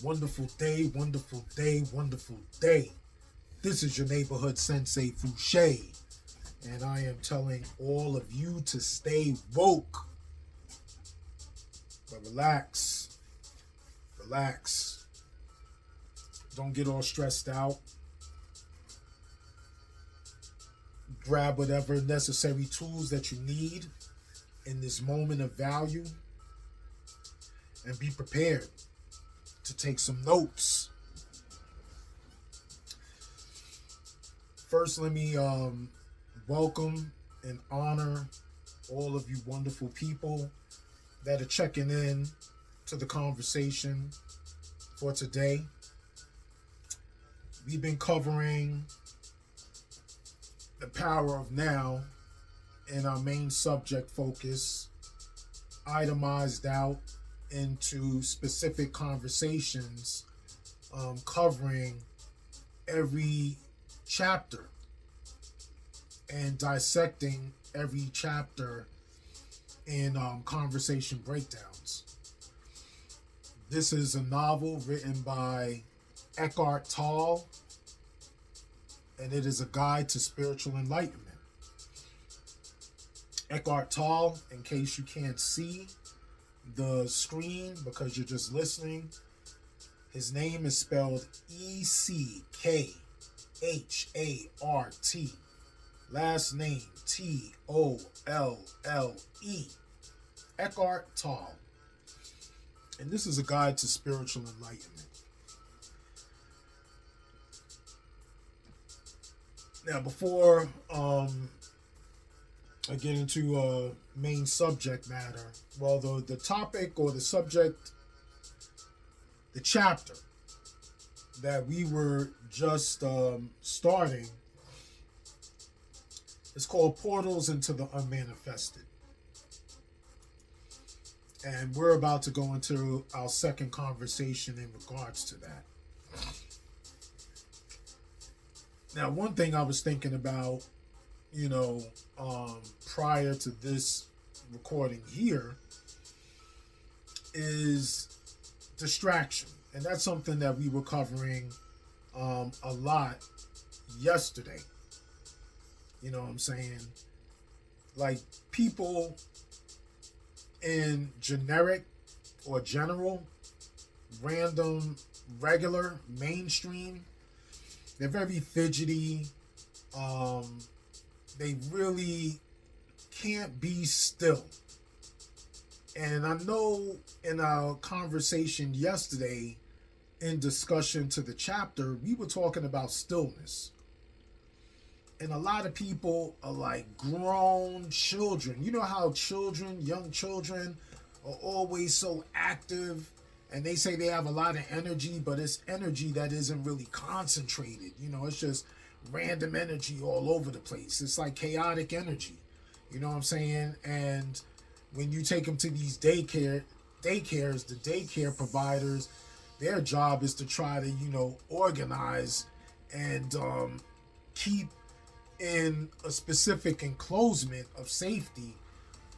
Wonderful day, wonderful day, wonderful day. This is your neighborhood sensei Fouché, and I am telling all of you to stay woke. But relax, relax. Don't get all stressed out. Grab whatever necessary tools that you need in this moment of value and be prepared to take some notes. First, let me welcome and honor all of you wonderful people that are checking in to the conversation for today. We've been covering the power of now in our main subject focus, itemized out into specific conversations covering every chapter and dissecting every chapter in conversation breakdowns. This is a novel written by Eckhart Tolle, and it is a guide to spiritual enlightenment. Eckhart Tolle, in case you can't see the screen because you're just listening, his name is spelled Eckhart. Last name Tolle. Eckhart Tolle. And this is a guide to spiritual enlightenment. Now, before I get into main subject matter, well, the topic or the subject, the chapter that we were just starting is called Portals into the Unmanifested. And we're about to go into our second conversation in regards to that. Now, one thing I was thinking about, prior to this recording here is distraction. And that's something that we were covering a lot yesterday. You know what I'm saying? Like, people in generic or general, random, regular, mainstream, they're very fidgety. They really can't be still. And I know in our conversation yesterday, in discussion to the chapter, we were talking about stillness. And a lot of people are like grown children. You know how children, young children, are always so active, and they say they have a lot of energy, but it's energy that isn't really concentrated. It's just random energy all over the place. It's like chaotic energy. You know what I'm saying? And when you take them to these daycares, the daycare providers, their job is to try to, organize and keep in a specific enclosement of safety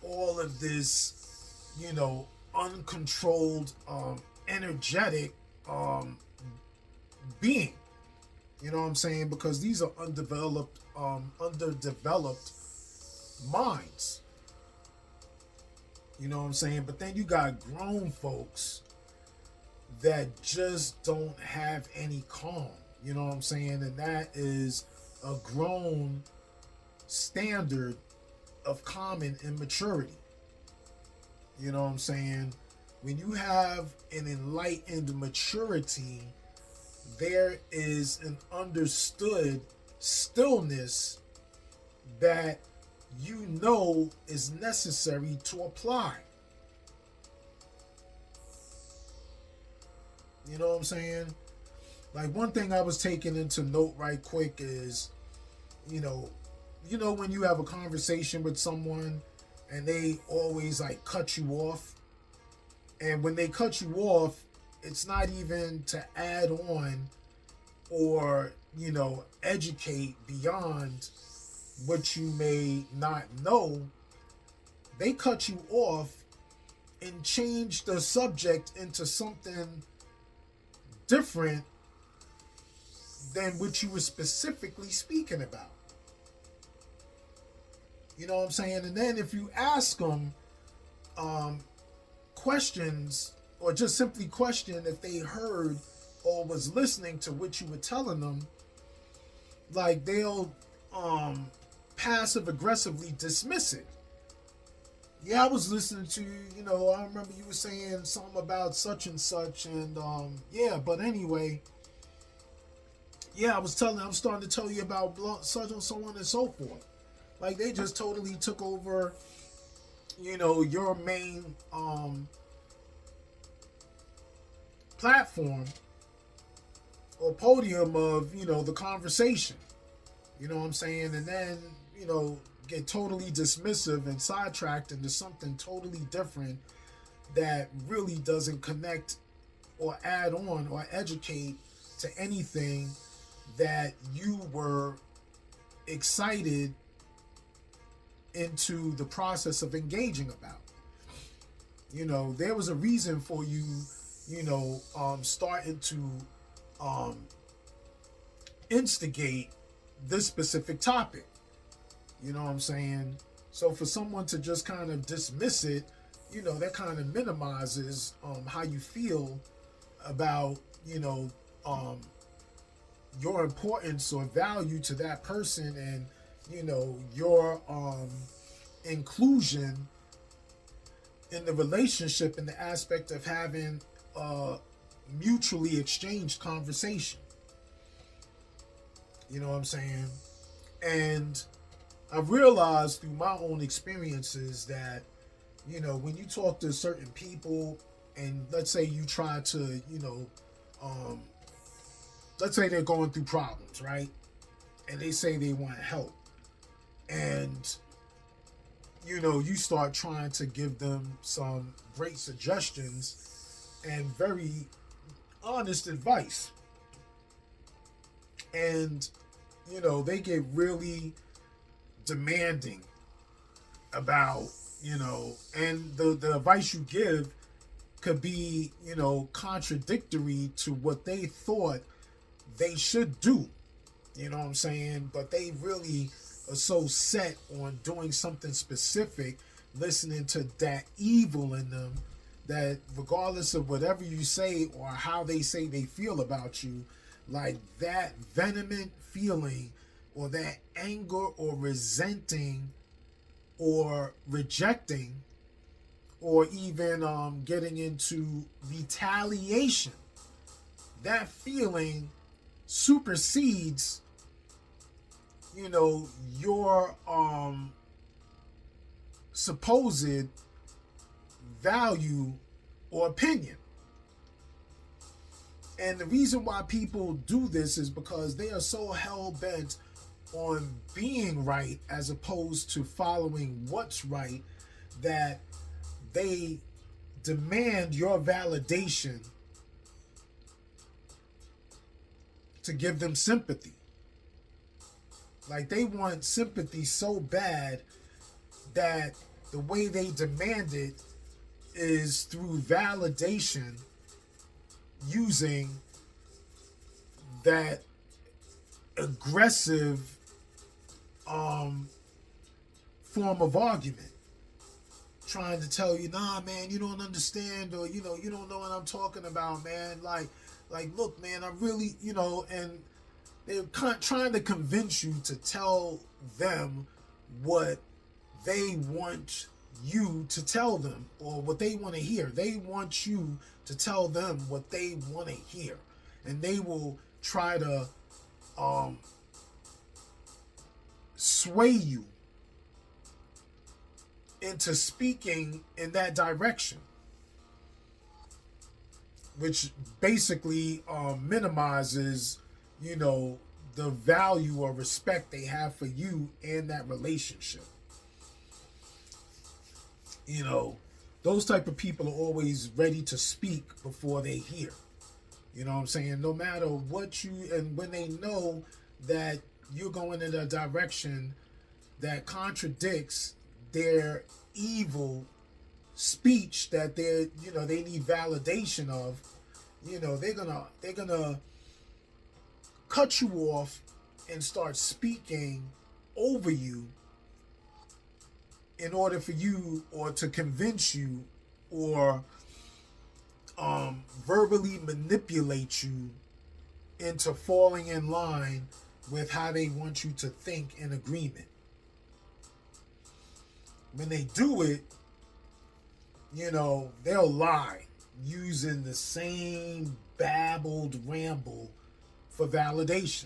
all of this, uncontrolled, energetic being. You know what I'm saying? Because these are underdeveloped minds. You know what I'm saying? But then you got grown folks that just don't have any calm. You know what I'm saying? And that is a grown standard of common immaturity. You know what I'm saying? When you have an enlightened maturity, there is an understood stillness that is necessary to apply. You know what I'm saying? Like, one thing I was taking into note right quick is, when you have a conversation with someone and they always like cut you off, and when they cut you off, it's not even to add on or, educate beyond what you may not know. They cut you off and change the subject into something different than what you were specifically speaking about. You know what I'm saying? And then if you ask them questions, or just simply question if they heard or was listening to what you were telling them, like they'll passive aggressively dismiss it. Yeah, I was listening to, I remember you were saying something about such and such, and yeah, but anyway, yeah, I'm starting to tell you about such and so on and so forth. Like they just totally took over, your main platform or podium of, the conversation. You know what I'm saying? And then, get totally dismissive and sidetracked into something totally different that really doesn't connect or add on or educate to anything that you were excited into the process of engaging about. There was a reason for you, starting to instigate this specific topic. You know what I'm saying? So for someone to just kind of dismiss it, that kind of minimizes how you feel about, your importance or value to that person, and, your inclusion in the relationship, in the aspect of having a mutually exchanged conversation. You know what I'm saying? And I've realized through my own experiences that, when you talk to certain people, and let's say you try to, let's say they're going through problems, right? And they say they want help. And, you start trying to give them some great suggestions and very honest advice. And, they get really demanding about, and the advice you give could be, contradictory to what they thought they should do. You know what I'm saying? But they really are so set on doing something specific, listening to that evil in them, that regardless of whatever you say or how they say they feel about you, like that venomous feeling or that anger or resenting or rejecting or even getting into retaliation, that feeling supersedes, your supposed value or opinion. And the reason why people do this is because they are so hell-bent on being right as opposed to following what's right, that they demand your validation to give them sympathy. Like they want sympathy so bad that the way they demand it is through validation, using that aggressive form of argument, trying to tell you, nah, man, you don't understand, or you don't know what I'm talking about, man. Like, look, man, I really, and they're trying to convince you to tell them what they want you to tell them, or what they want to hear. They want you to tell them what they want to hear, and they will try to sway you into speaking in that direction, which basically minimizes, the value or respect they have for you in that relationship. Those type of people are always ready to speak before they hear. You know what I'm saying? No matter what and when they know that you're going in a direction that contradicts their evil speech that they need validation of, they're gonna cut you off and start speaking over you in order for you, or to convince you, or verbally manipulate you into falling in line with how they want you to think in agreement. When they do it, they'll lie using the same babbled ramble for validation.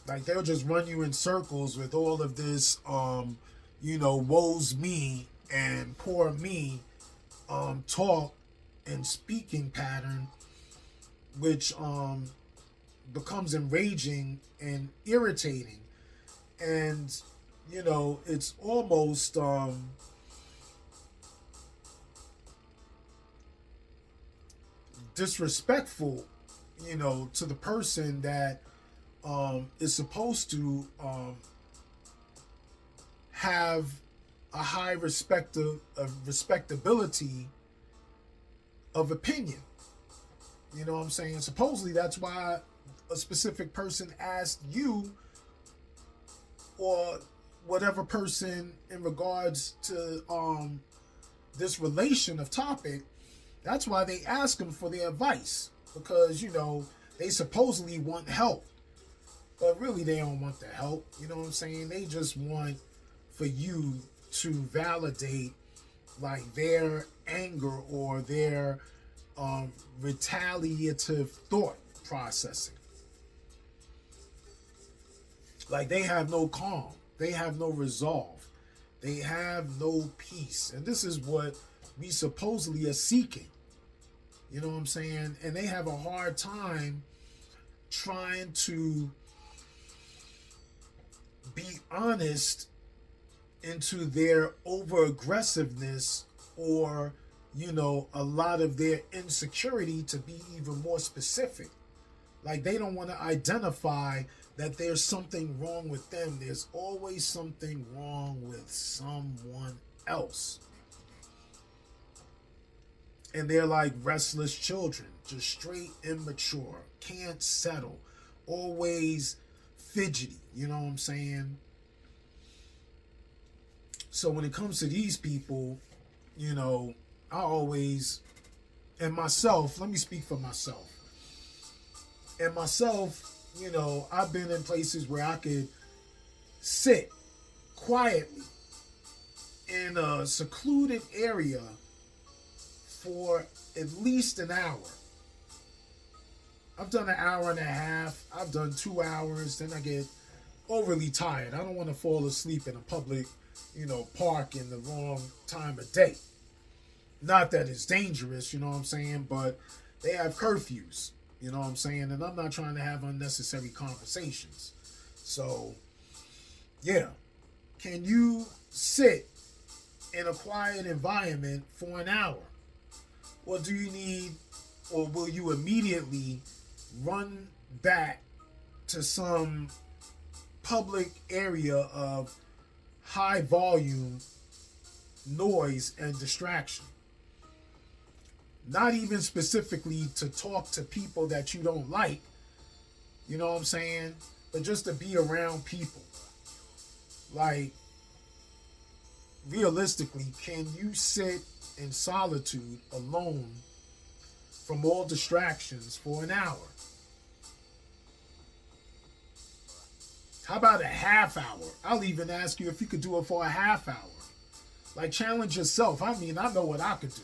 Like, they'll just run you in circles with all of this, woe's me and poor me talk and speaking pattern, which becomes enraging and irritating. And, it's almost disrespectful, to the person that is supposed to have a high respectability of opinion. You know what I'm saying? Supposedly that's why a specific person asked you, or whatever person, in regards to this relation of topic. That's why they ask them for their advice, because they supposedly want help, but really they don't want the help. You know what I'm saying? They just want for you to validate, like, their anger or their retaliative thought processing. Like, they have no calm, they have no resolve, they have no peace, and this is what we supposedly are seeking. You know what I'm saying? And they have a hard time trying to be honest into their over aggressiveness, or a lot of their insecurity, to be even more specific. Like, they don't want to identify that there's something wrong with them. There's always something wrong with someone else. And they're like restless children, just straight immature, can't settle, always fidgety. You know what I'm saying? So when it comes to these people, I always, and myself, let me speak for myself. And myself, I've been in places where I could sit quietly in a secluded area for at least an hour. I've done an hour and a half. I've done 2 hours. Then I get overly tired. I don't want to fall asleep in a public, park in the wrong time of day. Not that it's dangerous, you know what I'm saying? But they have curfews, you know what I'm saying? And I'm not trying to have unnecessary conversations. So, yeah. Can you sit in a quiet environment for an hour? Or do you need, or will you immediately run back to some public area of high volume noise and distraction? Not even specifically to talk to people that you don't like, you know what I'm saying? But just to be around people. Like, realistically, can you sit in solitude alone from all distractions for an hour? How about a half hour? I'll even ask you if you could do it for a half hour. Like, challenge yourself. I mean, I know what I could do.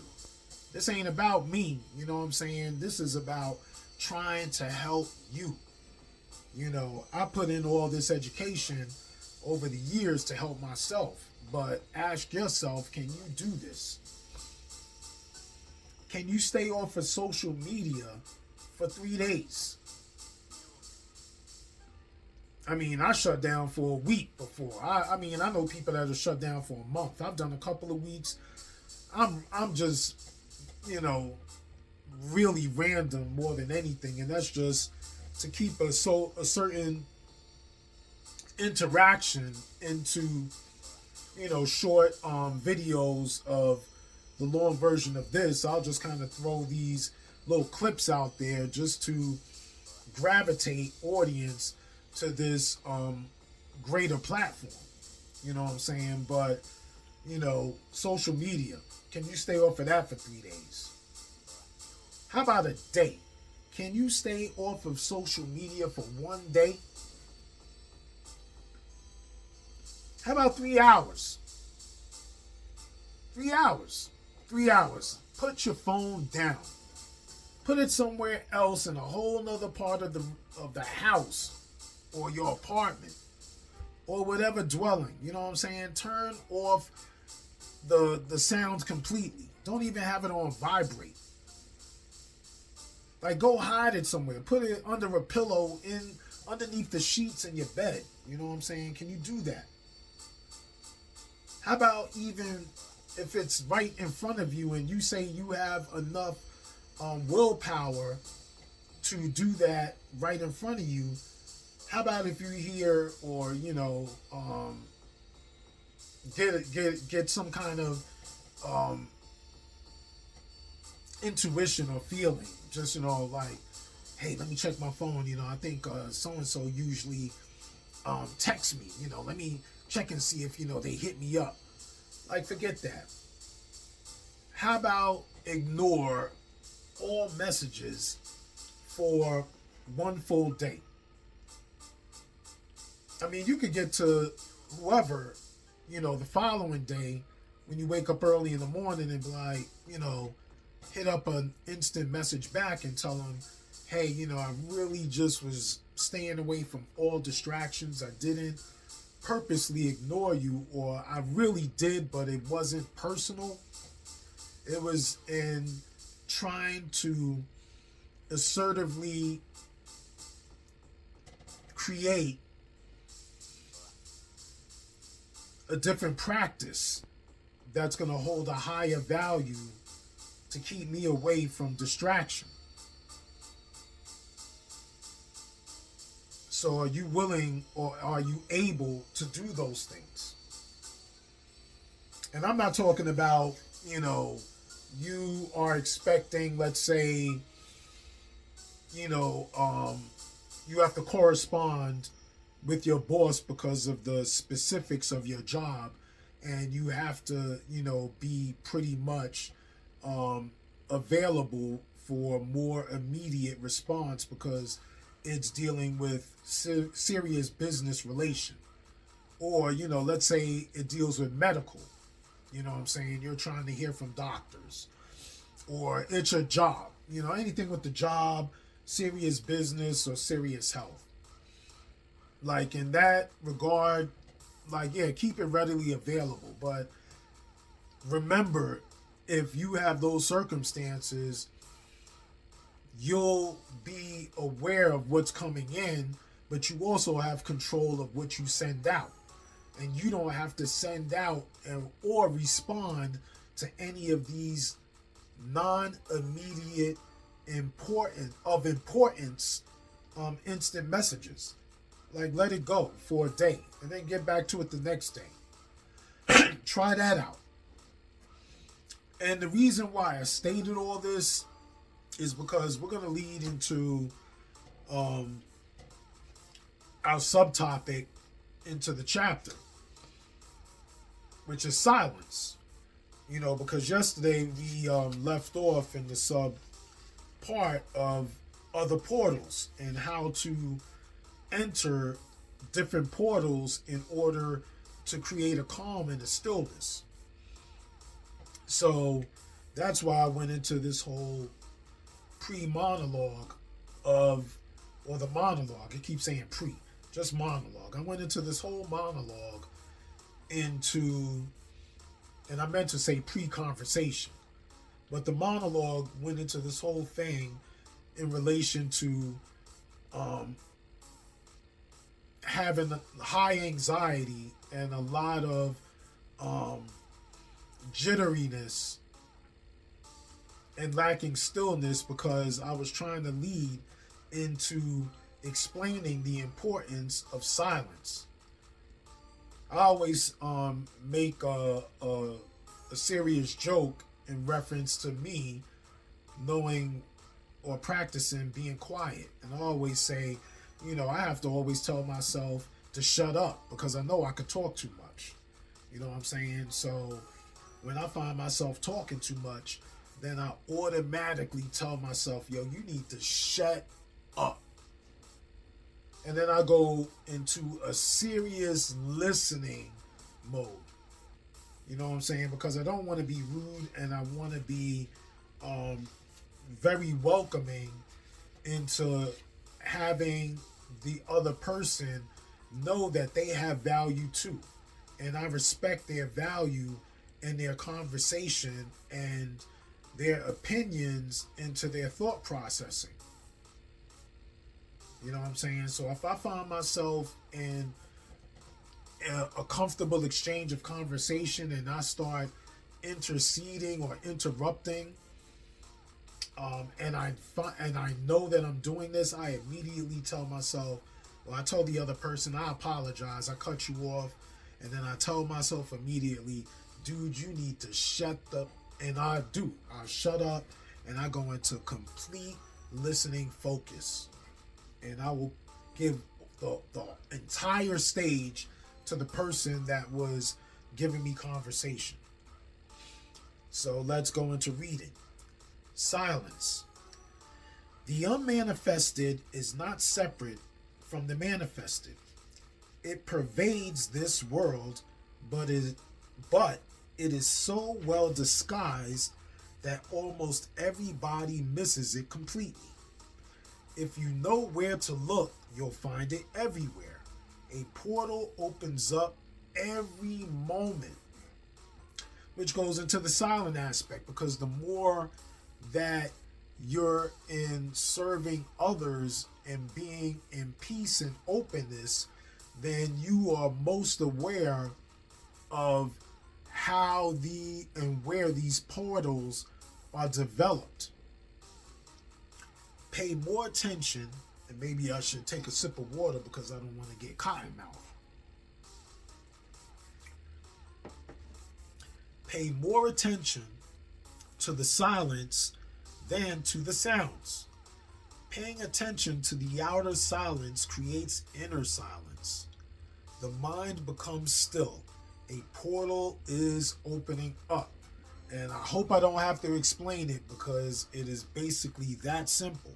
This ain't about me, you know what I'm saying? This is about trying to help you. I put in all this education over the years to help myself. But ask yourself, can you do this? Can you stay off of social media for 3 days? I mean, I shut down for a week before. I know people that have shut down for a month. I've done a couple of weeks. I'm just, really random more than anything, and that's just to keep a certain interaction into, short videos of the long version of this, I'll just kind of throw these little clips out there just to gravitate audience to this greater platform. You know what I'm saying? But, social media, can you stay off of that for 3 days? How about a day? Can you stay off of social media for 1 day? How about 3 hours? 3 hours. 3 hours. Put your phone down. Put it somewhere else in a whole nother part of the house or your apartment or whatever dwelling. You know what I'm saying? Turn off the sounds completely. Don't even have it on vibrate. Like, go hide it somewhere. Put it under a pillow underneath the sheets in your bed. You know what I'm saying? Can you do that? How about even if it's right in front of you and you say you have enough willpower to do that right in front of you? How about if you hear or get some kind of intuition or feeling, just like, hey, let me check my phone. I think so and so usually text me. Let me check and see if they hit me up. Like, forget that. How about ignore all messages for 1 full day? I mean, you could get to whoever, the following day when you wake up early in the morning and be like, hit up an instant message back and tell them, hey, I really just was staying away from all distractions. I didn't purposely ignore you, or I really did, but it wasn't personal. It was in trying to assertively create a different practice that's going to hold a higher value to keep me away from distraction. So are you willing or are you able to do those things? And I'm not talking about, you are expecting, let's say, you have to correspond with your boss because of the specifics of your job, and you have to, be pretty much available for more immediate response because it's dealing with serious business relation. Or, let's say it deals with medical. You know what I'm saying? You're trying to hear from doctors. Or it's a job. Anything with the job, serious business, or serious health. Like, in that regard, keep it readily available. But remember, if you have those circumstances, you'll be aware of what's coming in, but you also have control of what you send out. And you don't have to send out or respond to any of these non-immediate importance instant messages. Like, let it go for a day and then get back to it the next day. Try that out. And the reason why I stated all this is because we're going to lead into our subtopic into the chapter, which is silence. Because yesterday we left off in the sub part of other portals and how to enter different portals in order to create a calm and a stillness. So that's why I went into this whole pre-monologue or the monologue. I keep saying pre, just monologue. I went into this whole monologue and I meant to say pre-conversation, but the monologue went into this whole thing in relation to having high anxiety and a lot of jitteriness and lacking stillness because I was trying to lead into explaining the importance of silence. I always make a serious joke in reference to me knowing or practicing being quiet. And I always say, I have to always tell myself to shut up because I know I could talk too much. You know what I'm saying? So when I find myself talking too much, then I automatically tell myself, yo, you need to shut up. And then I go into a serious listening mode. You know what I'm saying? Because I don't want to be rude, and I want to be very welcoming into having the other person know that they have value too. And I respect their value and their conversation and their opinions into their thought processing. You know what I'm saying? So if I find myself in a comfortable exchange of conversation and I start interceding or interrupting, and I know that I'm doing this, I immediately tell myself, or I tell the other person, I apologize, I cut you off, and then I tell myself immediately, dude, you need to shut the, and I do. I shut up and I go into complete listening focus, and I will give the entire stage to the person that was giving me conversation. So let's go into reading. Silence. The unmanifested is not separate from the manifested. It pervades this world, but it is so well disguised that almost everybody misses it completely. If you know where to look, you'll find it everywhere. A portal opens up every moment, which goes into the silent aspect, because the more that you're in serving others and being in peace and openness, then you are most aware of how and where these portals are developed. Pay more attention, and maybe I should take a sip of water because I don't want to get cotton mouth. Pay more attention to the silence than to the sounds. Paying attention to the outer silence creates inner silence. The mind becomes still. A portal is opening up. And I hope I don't have to explain it because it is basically that simple.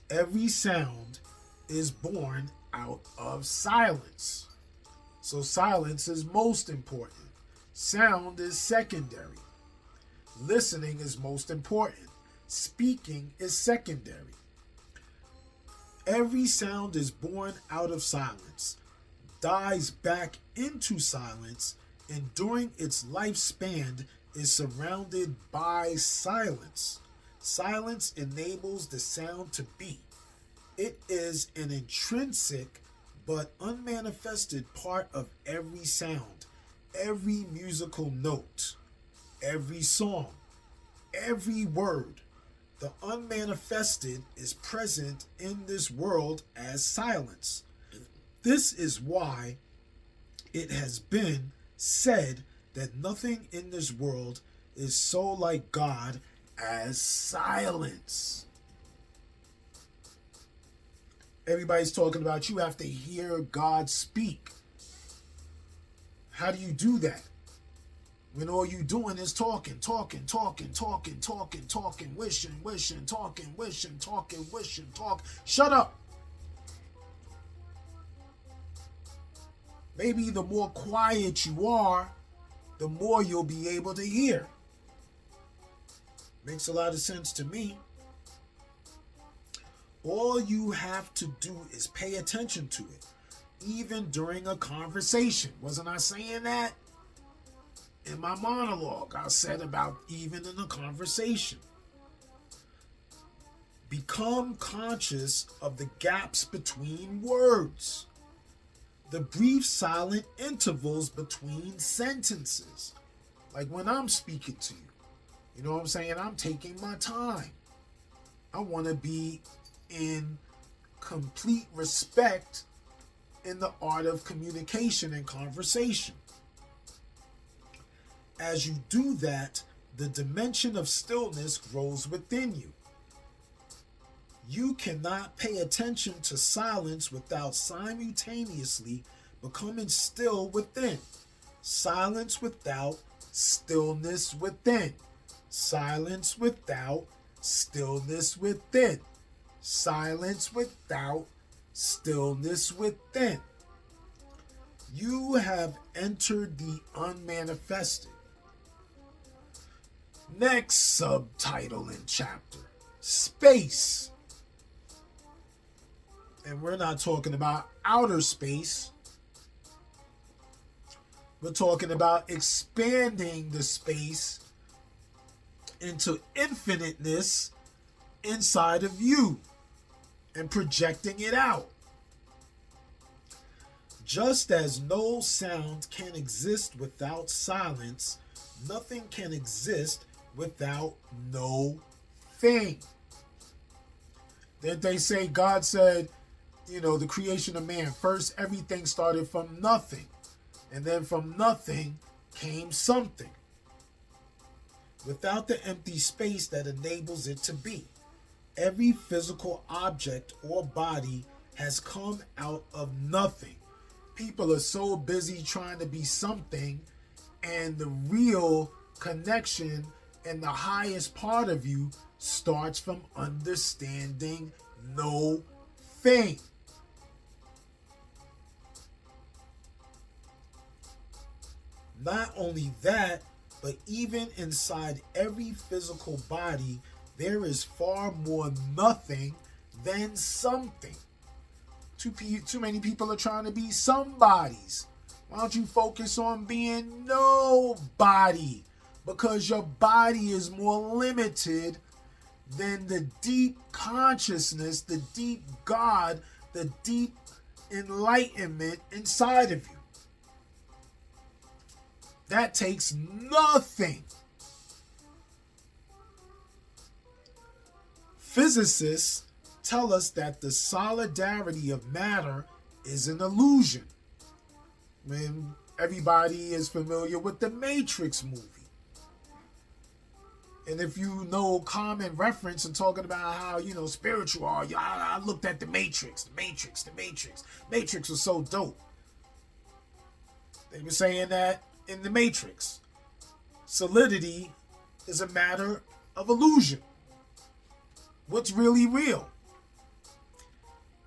Every sound is born out of silence. So silence is most important. Sound is secondary. Listening is most important. Speaking is secondary. Every sound is born out of silence, dies back into silence, and during its lifespan is surrounded by silence. Silence enables the sound to be. It is an intrinsic but unmanifested part of every sound, every musical note, every song, every word. The unmanifested is present in this world as silence. This is why it has been said that nothing in this world is so like God as silence. Everybody's talking about you have to hear God speak. How do you do that? When all you doing is talking, wishing, talk. Shut up. Maybe the more quiet you are, the more you'll be able to hear. Makes a lot of sense to me. All you have to do is pay attention to it, even during a conversation. Wasn't I saying that? In my monologue, I said about even in a conversation. Become conscious of the gaps between words, the brief silent intervals between sentences. Like when I'm speaking to you, you know what I'm saying? I'm taking my time. I want to be in complete respect in the art of communication and conversation. As you do that, the dimension of stillness grows within you. You cannot pay attention to silence without simultaneously becoming still within. Silence without stillness within. Silence without stillness within. Silence without stillness within. You have entered the unmanifested. Next subtitle in chapter: space. And we're not talking about outer space. We're talking about expanding the space into infiniteness inside of you and projecting it out. Just as no sound can exist without silence, nothing can exist without no thing. Did they say God said, the creation of man, first everything started from nothing, and then from nothing came something. Without the empty space that enables it to be, every physical object or body has come out of nothing. People are so busy trying to be something, and the real connection and the highest part of you starts from understanding no thing. Not only that, but even inside every physical body, there is far more nothing than something. Too many people are trying to be somebodies. Why don't you focus on being nobody? Because your body is more limited than the deep consciousness, the deep God, the deep enlightenment inside of you. That takes nothing. Physicists tell us that the solidarity of matter is an illusion. When everybody is familiar with the Matrix movie. And if you know common reference and talking about how, spiritual are, I looked at the Matrix. Matrix was so dope. They were saying that in the Matrix, solidity is a matter of illusion. What's really real?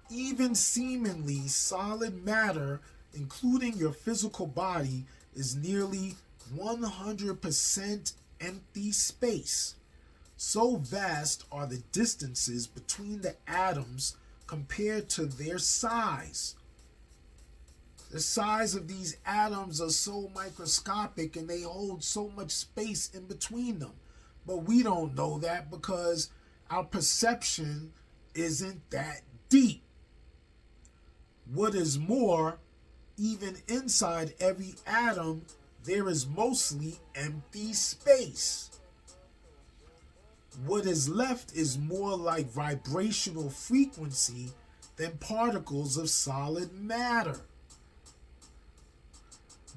Even seemingly solid matter, including your physical body, is nearly 100% empty space. So vast are the distances between the atoms compared to their size. The size of these atoms are so microscopic and they hold so much space in between them. But we don't know that because our perception isn't that deep. What is more, even inside every atom, there is mostly empty space. What is left is more like vibrational frequency than particles of solid matter.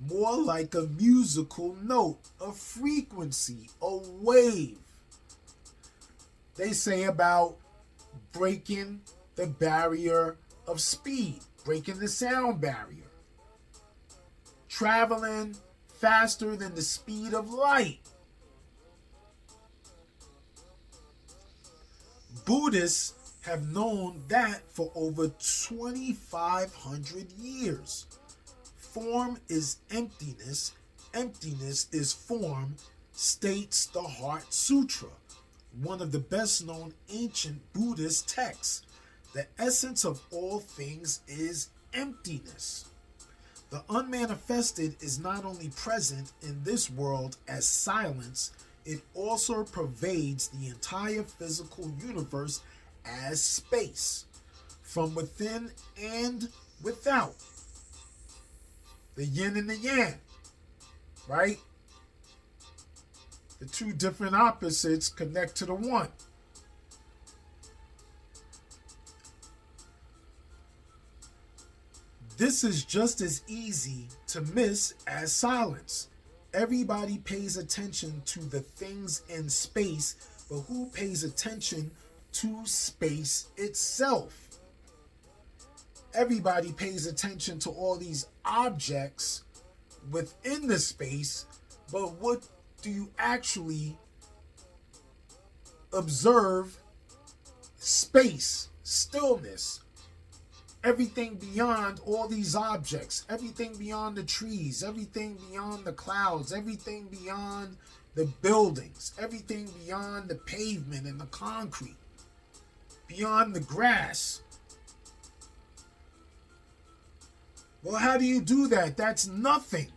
More like a musical note, a frequency, a wave. They say about breaking the barrier of speed, breaking the sound barrier, traveling faster than the speed of light. Buddhists have known that for over 2,500 years. Form is emptiness, emptiness is form, states the Heart Sutra, one of the best known ancient Buddhist texts. The essence of all things is emptiness. The unmanifested is not only present in this world as silence, it also pervades the entire physical universe as space, from within and without. The yin and the yang, right? The two different opposites connect to the one. This is just as easy to miss as silence. Everybody pays attention to the things in space, but who pays attention to space itself? Everybody pays attention to all these objects within the space, but what do you actually observe? Space, stillness, everything beyond all these objects, everything beyond the trees, everything beyond the clouds, everything beyond the buildings, everything beyond the pavement and the concrete, beyond the grass. Well, how do you do that? That's nothing.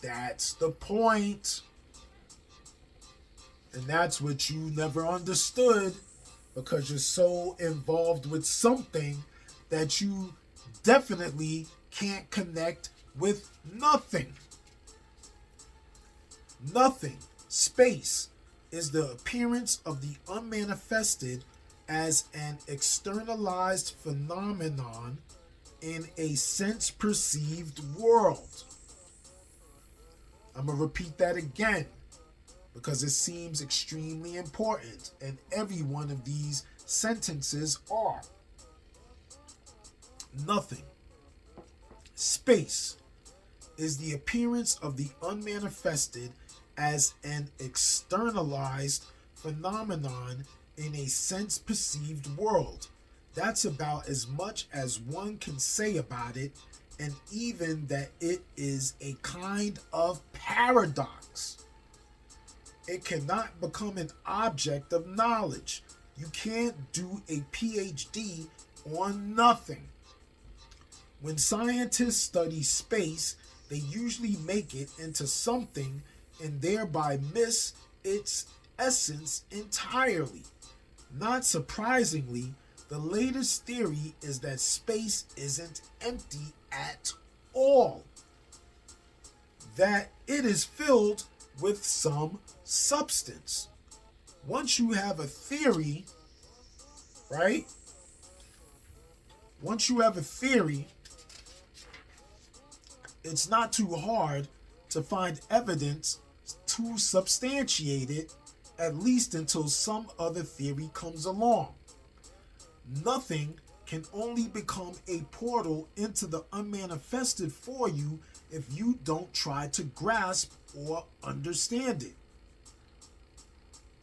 That's the point. And that's what you never understood, because you're so involved with something that you definitely can't connect with nothing. Nothing. Space is the appearance of the unmanifested as an externalized phenomenon in a sense-perceived world. I'm going to repeat that again, because it seems extremely important, and every one of these sentences are. Nothing. Space is the appearance of the unmanifested as an externalized phenomenon in a sense-perceived world. That's about as much as one can say about it, and even that it is a kind of paradox. It cannot become an object of knowledge. You can't do a PhD on nothing. When scientists study space, they usually make it into something and thereby miss its essence entirely. Not surprisingly, the latest theory is that space isn't empty at all. That it is filled with some substance. Once you have a theory, right? Once you have a theory, it's not too hard to find evidence to substantiate it, at least until some other theory comes along. Nothing can only become a portal into the unmanifested for you if you don't try to grasp or understand it.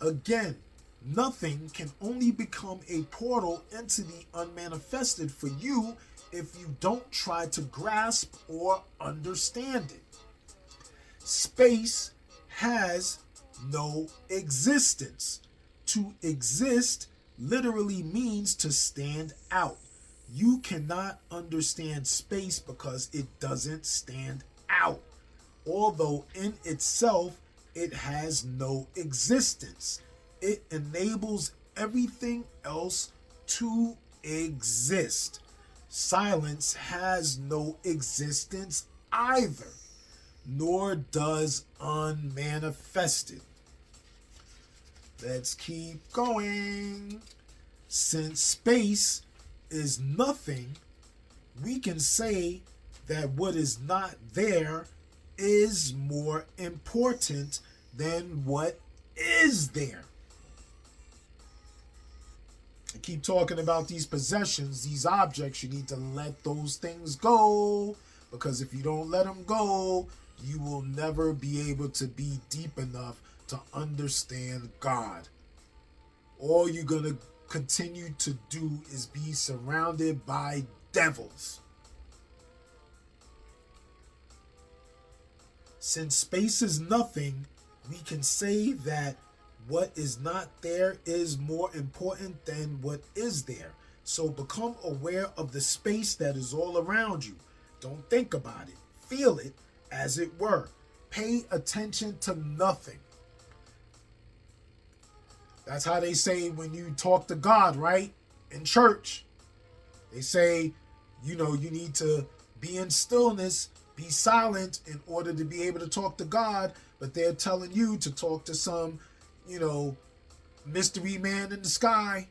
Again, nothing can only become a portal into the unmanifested for you if you don't try to grasp or understand it. Space has no existence. To exist literally means to stand out. You cannot understand space because it doesn't stand out, although in itself it has no existence. It enables everything else to exist. Silence has no existence either, nor does unmanifested. Let's keep going. Since space is nothing, we can say that what is not there is more important than what is there. I keep talking about these possessions, these objects. You need to let those things go, because if you don't let them go, you will never be able to be deep enough to understand God. All you're going to continue to do is be surrounded by devils. Since space is nothing, we can say that what is not there is more important than what is there. So become aware of the space that is all around you. Don't think about it. Feel it as it were. Pay attention to nothing. That's how they say when you talk to God, right? In church, they say, you need to be in stillness, be silent in order to be able to talk to God. But they're telling you to talk to some, mystery man in the sky.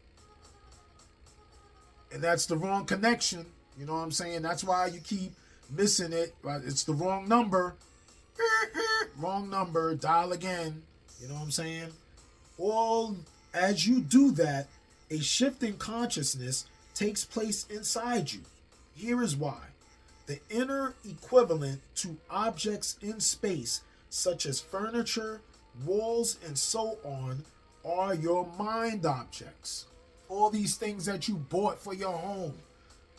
And that's the wrong connection. You know what I'm saying? That's why you keep missing it. Right? It's the wrong number. wrong number, dial again. You know what I'm saying? All as you do that, a shift in consciousness takes place inside you. Here is why. The inner equivalent to objects in space, such as furniture, walls, and so on, are your mind objects. All these things that you bought for your home,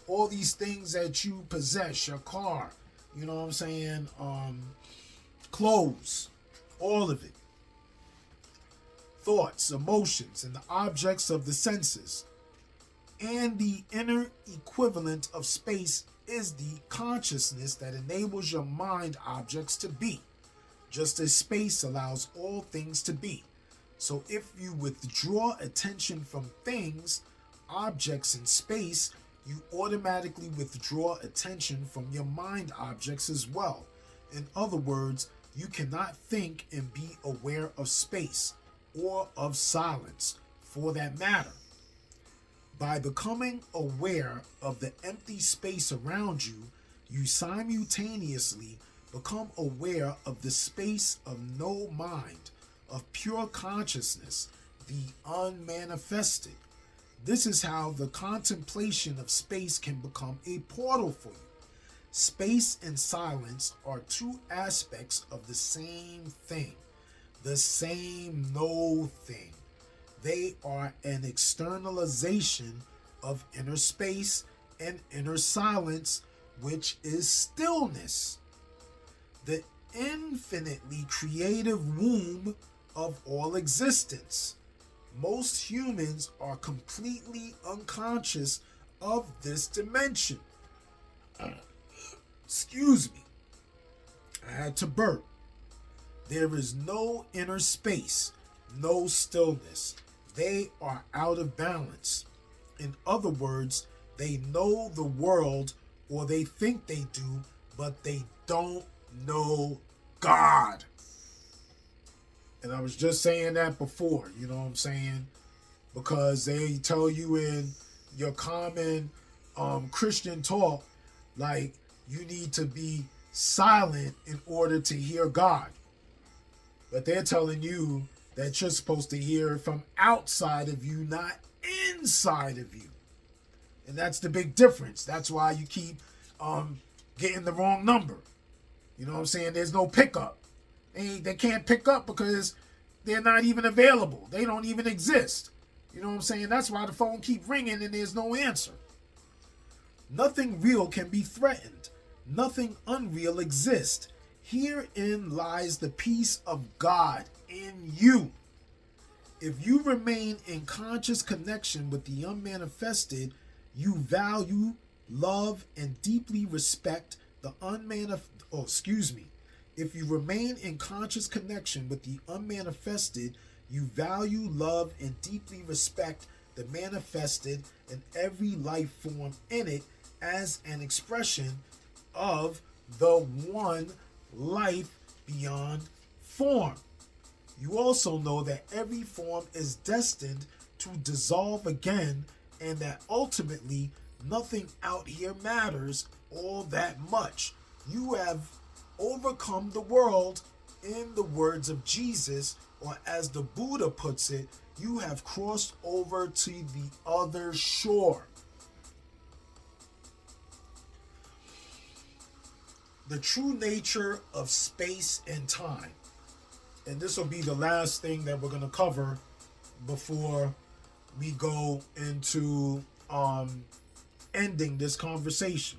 all these things that you possess, your car, you know what I'm saying, clothes, all of it. Thoughts, emotions, and the objects of the senses. And the inner equivalent of space is the consciousness that enables your mind objects to be, just as space allows all things to be. So if you withdraw attention from things, objects in space, you automatically withdraw attention from your mind objects as well. In other words, you cannot think and be aware of space or of silence, for that matter. By becoming aware of the empty space around you, you simultaneously become aware of the space of no mind, of pure consciousness, the unmanifested. This is how the contemplation of space can become a portal for you. Space and silence are two aspects of the same thing, the same no thing. They are an externalization of inner space and inner silence, which is stillness, the infinitely creative womb of all existence. Most humans are completely unconscious of this dimension. Excuse me. I had to burp. There is no inner space, no stillness. They are out of balance. In other words, they know the world, or they think they do, but they don't know God. And I was just saying that before, you know what I'm saying? Because they tell you in your common Christian talk, like, you need to be silent in order to hear God. But they're telling you that you're supposed to hear from outside of you, not inside of you. And that's the big difference. That's why you keep getting the wrong number. You know what I'm saying? There's no pickup. They can't pick up because they're not even available. They don't even exist. You know what I'm saying? That's why the phone keep ringing and there's no answer. Nothing real can be threatened. Nothing unreal exists. Herein lies the peace of God in you. If you remain in conscious connection with the unmanifested, you value, love, and deeply respect the If you remain in conscious connection with the unmanifested, you value, love, and deeply respect the manifested and every life form in it as an expression of the one life beyond form. You also know that every form is destined to dissolve again, and that ultimately nothing out here matters all that much. You have overcome the world, in the words of Jesus, or as the Buddha puts it, you have crossed over to the other shore. The true nature of space and time. And this will be the last thing that we're going to cover before we go into ending this conversation.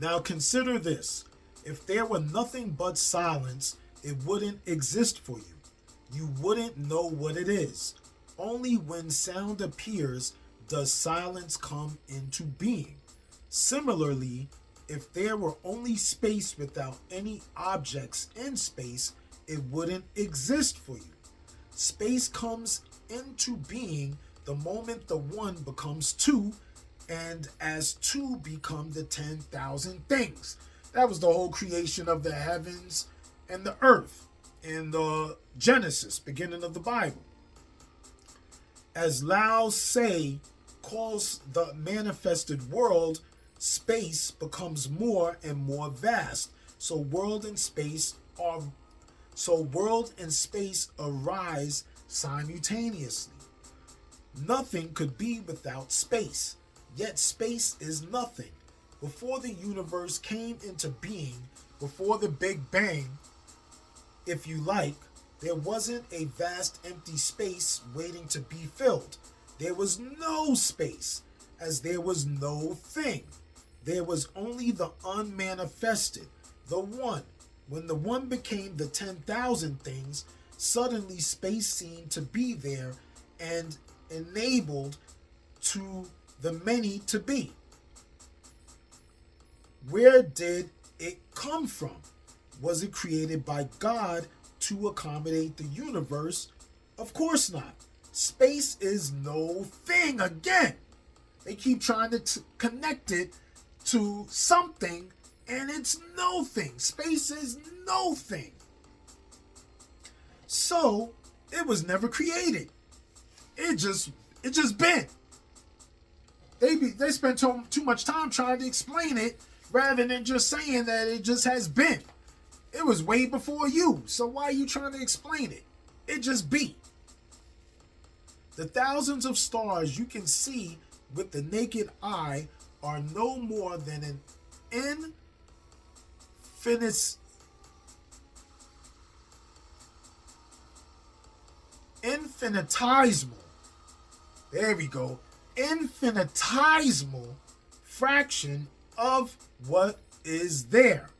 Now consider this. If there were nothing but silence, it wouldn't exist for you. You wouldn't know what it is. Only when sound appears does silence come into being. Similarly, if there were only space without any objects in space, it wouldn't exist for you. Space comes into being the moment the one becomes two, and as two become the 10,000 things. That was the whole creation of the heavens and the earth in the Genesis, beginning of the Bible. As Lao Tse calls the manifested world, space becomes more and more vast. So world and space are so world and space arise simultaneously. Nothing could be without space, yet space is nothing. Before the universe came into being, before the Big Bang, if you like, there wasn't a vast empty space waiting to be filled. There was no space, as there was no thing. There was only the unmanifested, the one. When the one became the 10,000 things, suddenly space seemed to be there and enabled to the many to be. Where did it come from? Was it created by God to accommodate the universe? Of course not. Space is no thing again. They keep trying to connect it to something, and it's no thing. Space is no thing. So it was never created. It just been. They spent too much time trying to explain it rather than just saying that it just has been. It was way before you, so why are you trying to explain it? It just be. The thousands of stars you can see with the naked eye are no more than an infinitesimal, there we go, infinitesimal fraction of what is there.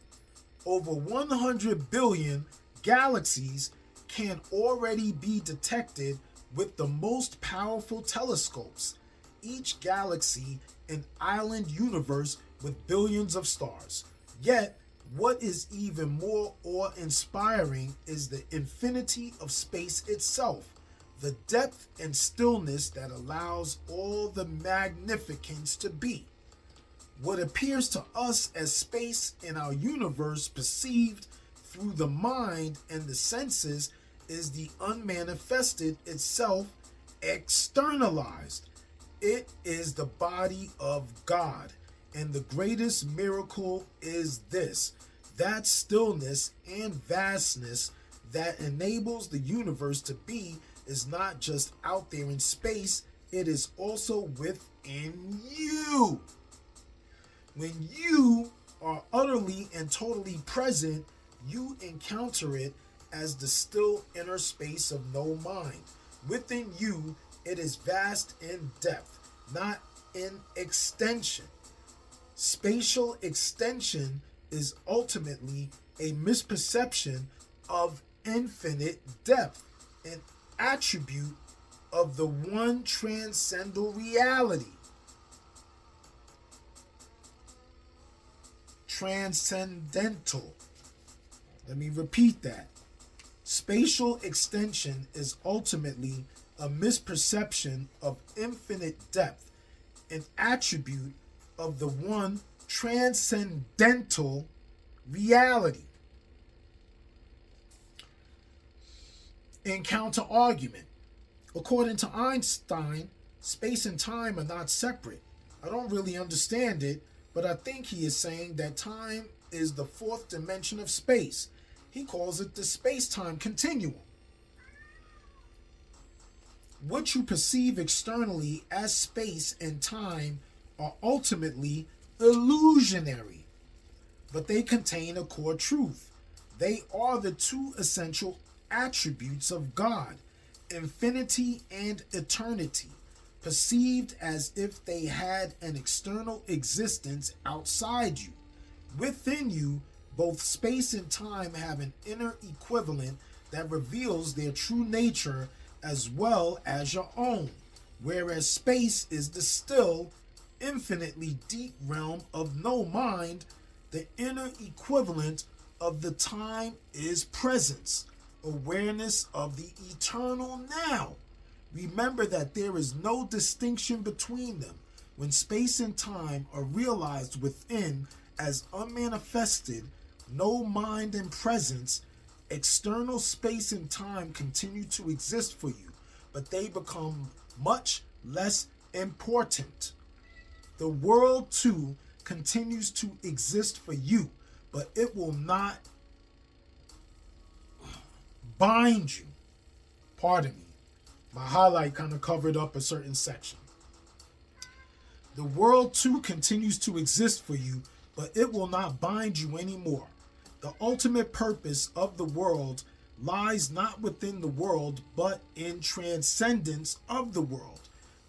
Over 100 billion galaxies can already be detected with the most powerful telescopes. Each galaxy an island universe with billions of stars. Yet, what is even more awe-inspiring is the infinity of space itself, the depth and stillness that allows all the magnificence to be. What appears to us as space in our universe perceived through the mind and the senses is the unmanifested itself externalized. It is the body of God. And the greatest miracle is this: that stillness and vastness that enables the universe to be is not just out there in space, it is also within you. When you are utterly and totally present, you encounter it as the still inner space of no mind. Within you, it is vast in depth, not in extension. Spatial extension is ultimately a misperception of infinite depth, an attribute of the one transcendental reality. Transcendental. Let me repeat that. Spatial extension is ultimately a misperception of infinite depth, an attribute of the one transcendental reality. In counter argument, according to Einstein, space and time are not separate. I don't really understand it, but I think he is saying that time is the fourth dimension of space. He calls it the space-time continuum. What you perceive externally as space and time are ultimately illusionary, but they contain a core truth. They are the two essential attributes of God, infinity and eternity, perceived as if they had an external existence outside you. Within you, both space and time have an inner equivalent that reveals their true nature as well as your own, whereas space is the still, infinitely deep realm of no mind. The inner equivalent of the time is presence, awareness of the eternal now. Remember that there is no distinction between them. When space and time are realized within as unmanifested, no mind and presence, external space and time continue to exist for you, but they become much less important. The world too continues to exist for you, but it will not bind you. Pardon me. My highlight kind of covered up a certain section. The world too continues to exist for you, but it will not bind you anymore. The ultimate purpose of the world lies not within the world, but in transcendence of the world.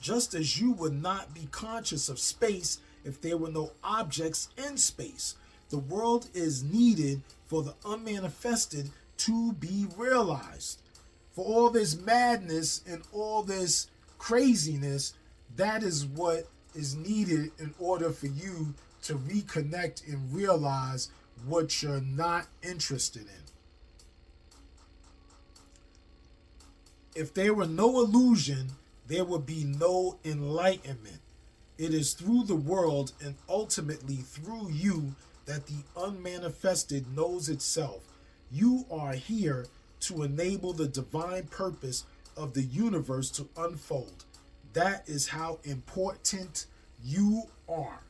Just as you would not be conscious of space if there were no objects in space. The world is needed for the unmanifested to be realized. For all this madness and all this craziness, that is what is needed in order for you to reconnect and realize what you're not interested in. If there were no illusion, there would be no enlightenment. It is through the world and ultimately through you that the unmanifested knows itself. You are here to enable the divine purpose of the universe to unfold. That is how important you are.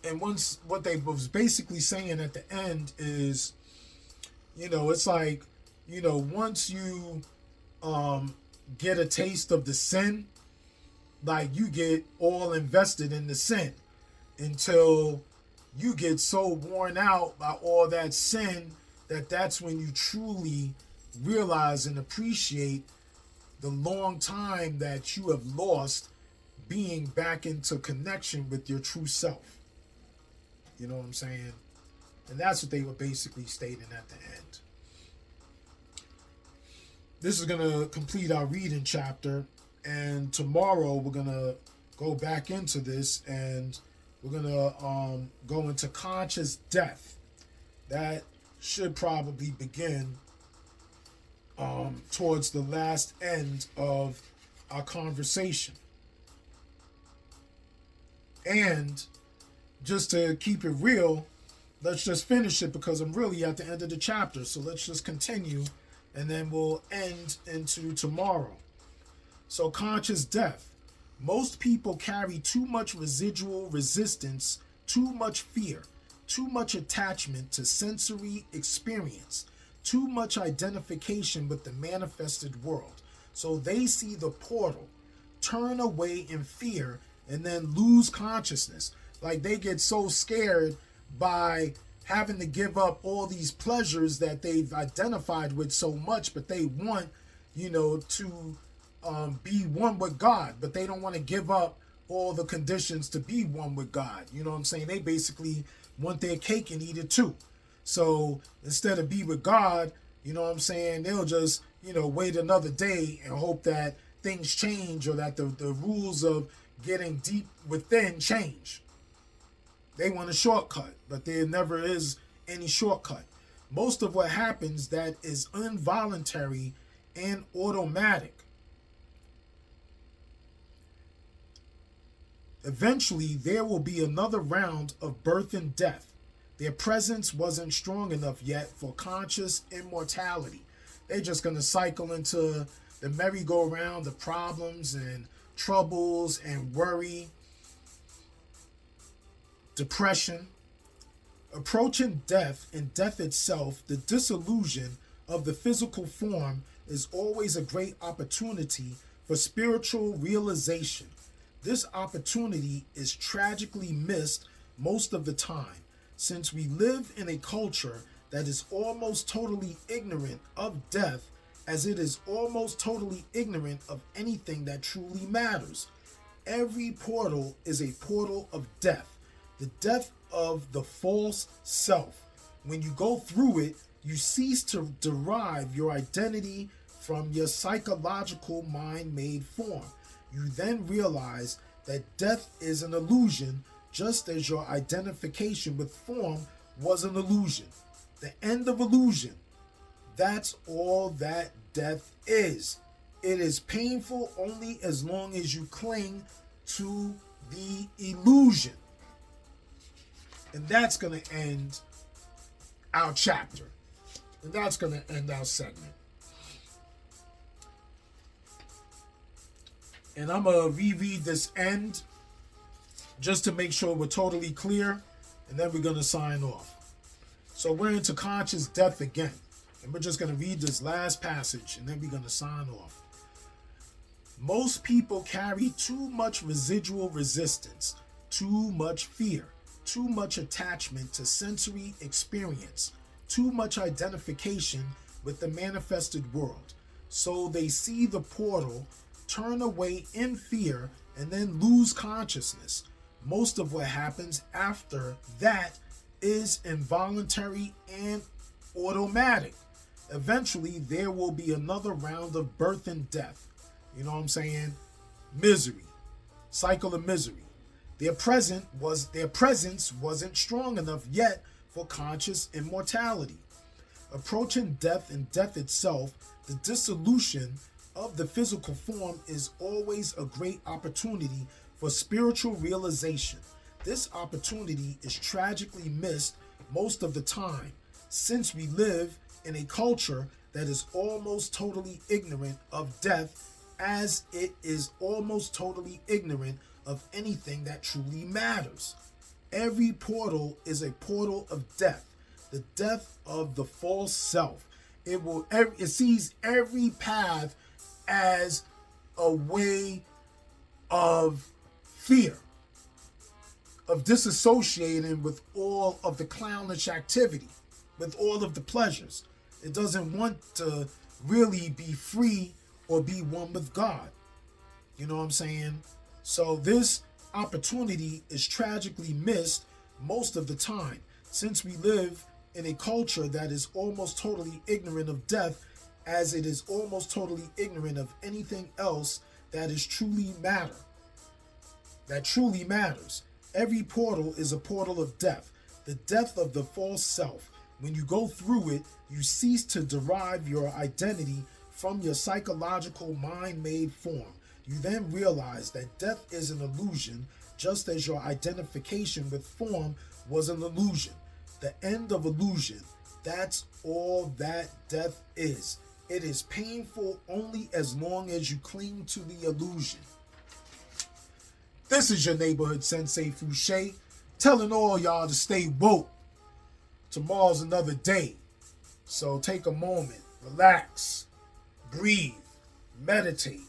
And once what they was basically saying at the end is, it's like, once you get a taste of the sin, like you get all invested in the sin until you get so worn out by all that sin that's when you truly realize and appreciate the long time that you have lost being back into connection with your true self. You know what I'm saying? And that's what they were basically stating at the end. This is going to complete our reading chapter. And tomorrow we're going to go back into this and we're going to go into conscious death. That should probably begin towards the last end of our conversation. And just to keep it real, let's just finish it because I'm really at the end of the chapter. So let's just continue and then we'll end into tomorrow. So conscious death. Most people carry too much residual resistance, too much fear, too much attachment to sensory experience, too much identification with the manifested world. So they see the portal, turn away in fear, and then lose consciousness. Like they get so scared by having to give up all these pleasures that they've identified with so much, but they want, to be one with God, but they don't want to give up all the conditions to be one with God. You know what I'm saying? They basically want their cake and eat it too. So instead of be with God, you know what I'm saying, they'll just, wait another day and hope that things change or that the rules of getting deep within change. They want a shortcut, but there never is any shortcut. Most of what happens that is involuntary and automatic. Eventually, there will be another round of birth and death. Their presence wasn't strong enough yet for conscious immortality. They're just going to cycle into the merry-go-round of problems and troubles and worry, depression. Approaching death and death itself, the dissolution of the physical form is always a great opportunity for spiritual realization. This opportunity is tragically missed most of the time, since we live in a culture that is almost totally ignorant of death, as it is almost totally ignorant of anything that truly matters. Every portal is a portal of death, the death of the false self. When you go through it, you cease to derive your identity from your psychological mind-made form. You then realize that death is an illusion, just as your identification with form was an illusion. The end of illusion. That's all that death is. It is painful only as long as you cling to the illusion. And that's going to end our chapter. And that's going to end our segment. And I'm going to reread this end just to make sure we're totally clear. And then we're going to sign off. So we're into conscious death again. And we're just going to read this last passage and then we're going to sign off. Most people carry too much residual resistance, too much fear, too much attachment to sensory experience, too much identification with the manifested world. So they see the portal, turn away in fear, and then lose consciousness. Most of what happens after that is involuntary and automatic. Eventually, there will be another round of birth and death. You know what I'm saying? Misery. Cycle of misery. Their presence wasn't strong enough yet for conscious immortality. Approaching death and death itself, the dissolution of the physical form is always a great opportunity for spiritual realization. This opportunity is tragically missed most of the time, since we live in a culture that is almost totally ignorant of death, as it is almost totally ignorant of anything that truly matters. Every portal is a portal of death, the death of the false self. It sees every path as a way of fear, of disassociating with all of the clownish activity, with all of the pleasures. It doesn't want to really be free or be one with God. You know what I'm saying? So this opportunity is tragically missed most of the time, since we live in a culture that is almost totally ignorant of death, as it is almost totally ignorant of anything else that is truly matter. That truly matters. Every portal is a portal of death, the death of the false self. When you go through it, you cease to derive your identity from your psychological mind-made form. You then realize that death is an illusion, just as your identification with form was an illusion. The end of illusion. That's all that death is. It is painful only as long as you cling to the illusion. This is your neighborhood Sensei Fouché, telling all y'all to stay woke. Tomorrow's another day. So take a moment, relax, breathe, meditate.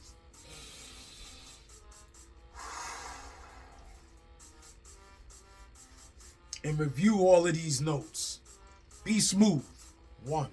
And review all of these notes. Be smooth. 1.